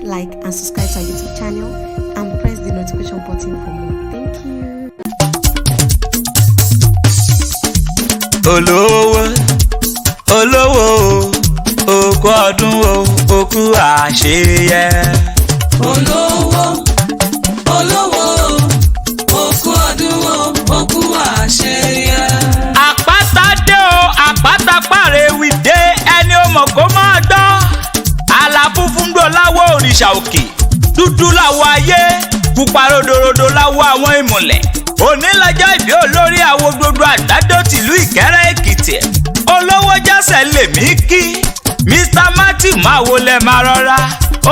like, and subscribe to our YouTube channel and press the notification button for more. Thank you. Olówó òkú ọdún òkú àṣeyẹ. Olówó òkú ọdún òkú àṣeyẹ. Àpáta dé o, àpáta pàrẹwì dé, ẹni ó mọ̀ kó máa dán. Àlàfúnfún gbò láwọ̀ òrìṣà òkè, dúdú láwọ̀ ayé, pupa rodorodo láwọ̀ àwọn ìmùlẹ̀. Òní lọ́jọ́ ìbí olórí àwo gbogbo àgbàdo tìlú Ìkẹ́rẹ́ Èkìtì. Olówó jẹ́sẹ̀ lèmi kí, Mr. Matthew máa wọlé máa rọra.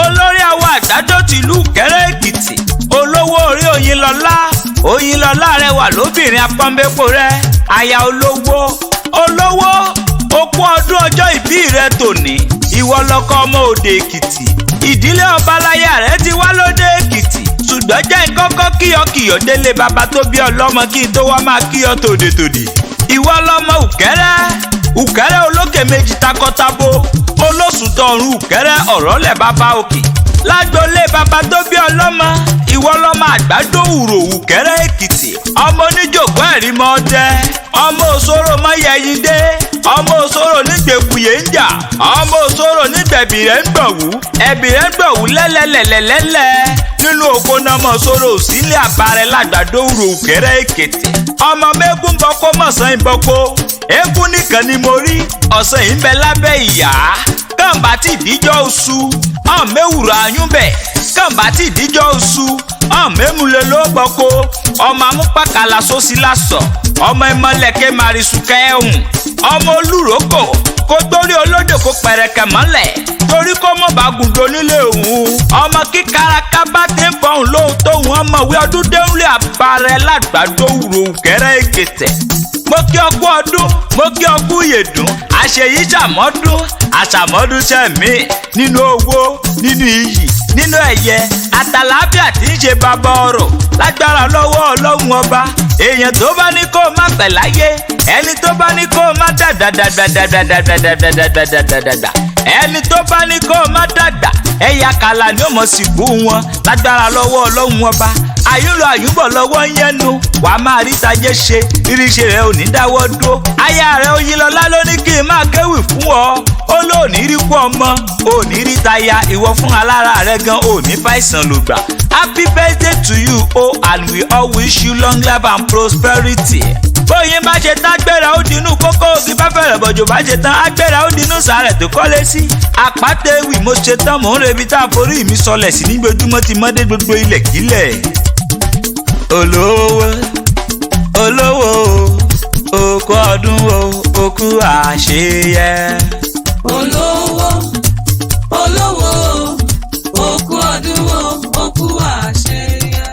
Olórí àwo àgbàdo tìlú Ìkẹ́rẹ́ Èkìtì. Olówó orí Oyinlọ́lá rẹwà lóbìnrin apọ́nbẹ́pọ̀ rẹ̀. Aya olówó okú ọdún ọjọ́ ìbí rẹ tòní. Ìwọ lọkọ ọmọ òde Èkìtì. Ìdílé ọbaláyà rẹ ti wá lóde Èkìtì. Ṣùgbọ́n jẹ́ kọ́kọ́ kíyọ̀kíyọ̀ délé bàbá tó bí ọlọ́mọ kí n tó wá máa kíyọ̀ tòdètòdè. Ìwọ lọmọ Ìkẹ́rẹ́ olókè méjì takọ́tabo. Olóṣù tọrùn Ìkẹ́rẹ́ ọ̀rọ̀lẹ̀ bàbá òkè. Lágbolé bàbá tó bí ọlọ́mọ. Ìwọ lọmọ àgbàdo URO Ìkẹ́rẹ́ Èkìtì. Ọmọ oníjòkó ẹ̀rí mọ́ dẹ́. Ọmọ òṣòro mọ́ yẹyin dé. Ọmọ òṣòro nígbèkùyé ń jà. Ọmọ òṣòro nígbẹ̀bìrẹ́ ń gbọ̀wú. Ẹ̀bìrẹ́ ń gbọ̀wú lẹ́lẹ́lẹ́lẹ́lẹ́. Nínú oko náà mọ̀ sọ̀rọ̀ sílé àbárẹ̀ lágbàdo URO Ìkẹ́rẹ́ Èkìtì. Ọmọ mẹ́gùn bọ́kó mọ̀sán ìbọ́kó. Eégún nìkan ni mo rí. Ọ̀sán yìí ń bẹ lábẹ́ ìyá. Kàǹbá tí ìdíjọ́ oṣù. Mẹ́wùrọ̀ àyúnbẹ̀. Kàǹbá tí ìdíjọ́ oṣù. Mẹ́múlẹ̀ ló bọ́kó. Ọmọ amúpàkàlà sósì lásọ̀. Ọmọ ìmọ̀lẹ̀kẹ́ màrìsùkẹ́ ẹ̀hùn. Ọmọ olúrókò. Kó torí olódò kó pẹ̀rẹ̀kẹ̀ mọ́lẹ̀. Torí kó mọ̀ bá gùndó nílé òun. Ọmọ kíkaraka bá ti ń fọhùn lóhùn tóhùn ọmọwé ọdún déhùnlé àbárẹ̀ lágbàdo URO Ìkẹ́rẹ́ Èkìtì. Mo kí ọkú ọdún, mo kí ọkú ìyèdún. Àṣeyí ṣàmọ́dún, àṣàmọ́dún ṣẹ̀mí. Nínú owó, nínú iyì, nínú ẹ̀yẹ. Àtàlàáfíà tí ń ṣe bàbá ọrọ̀. Lágbára lọ́wọ́ Ọlọ́run ọba. Èèyàn tó bá ní kó má pẹ̀ láyé. Ẹni tó bá ní kó má dàgbà. Ẹni tó bá ní kó má dàgbà. Ẹ̀yà kàlà ni ó mọ̀ sí bú wọn. Lágbára lọ́wọ́ Ọlọ́run ọba. Àyúlò àyúbọ̀ lọ́wọ́ ń yẹnu. Wàá máa rí tajé ṣe. Iríṣẹ́ rẹ̀ ò ní dáwọ́ dúró. Aya rẹ̀ Oyinlọ́lá ló ní kí n máa kéwì fún ọ. Ó lóòní rí kú ọmọ. Òní rí taya. Ìwọ fún alára rẹ̀ gan òní fàìsàn ló gbà. Happy birthday to you, and we all wish you long life and prosperity. Bóyin bá ṣe tán gbéra ó dinú kókó ògì bá fẹ̀rẹ̀ bọ̀jọ̀ bá ṣe tán agbéra ó dinú sàárẹ̀ tó kọ́lé sí. Àpáta ewì mo ṣe tán mò ń rebi tá a forí mi sọlẹ̀ sí ní gbojúmọ́ ti mọ́dé gbogbo ilẹ̀kílẹ̀. Olówó òkú ọdún òkú àṣeyẹ. Olówó òkú ọdún òkú àṣeyẹ.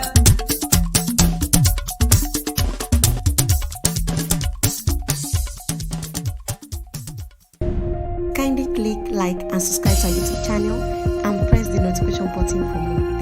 Kindly click like and subscribe to our YouTube channel and press the notification button for more.